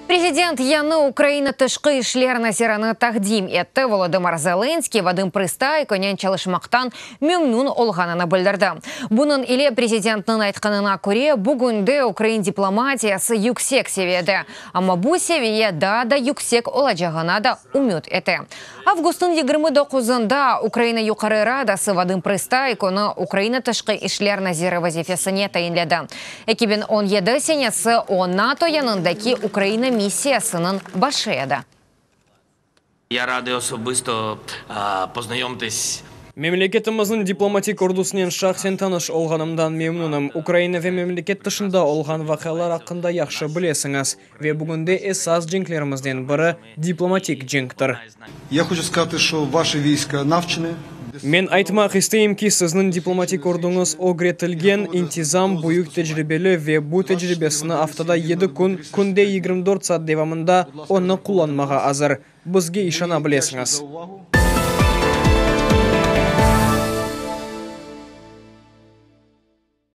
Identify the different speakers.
Speaker 1: Президент яны Украина тышкы ишлер назираны тақдим етті. Володимир Зеленский Вадим Пристай көне чалышмақтан мемнун олғанына білдірді. Бұның иле президенттің айтқанына көре бүгінде Украин дипломатиясы юксек севеді. Ама бұл севие да юксек олажағына да умет еті. Августың 29-ында Украина юқары радасы Вадим Пристай көні Украина тышкы ишлер назиры вазифесіне тайынледі. 2017 сенесі о НАТО янындаки Украина місіясының башы еді.
Speaker 2: Я радий особисто познайомитись.
Speaker 3: Мемлекетіміздің дипломатик ордусынен шақсен таныш олғанымдан мемнуным. Украина ве мемлекет тышында олған вақалар ақында яқшы білесіңіз. Ве бүгінде эсас жеңклерімізден бірі дипломатик жеңктір.
Speaker 4: Я хочу сказать, что ваши войска навчены.
Speaker 3: Мен айтмақ істейім ки сіздің дипломатик ордыңыз огретілген, интизам, бұйық тәжірибелі ве бұл тәжірибесіні афтада 7 күнде 24 саат девамында оны құланмаға азыр. Бізге ишана білесіңіз.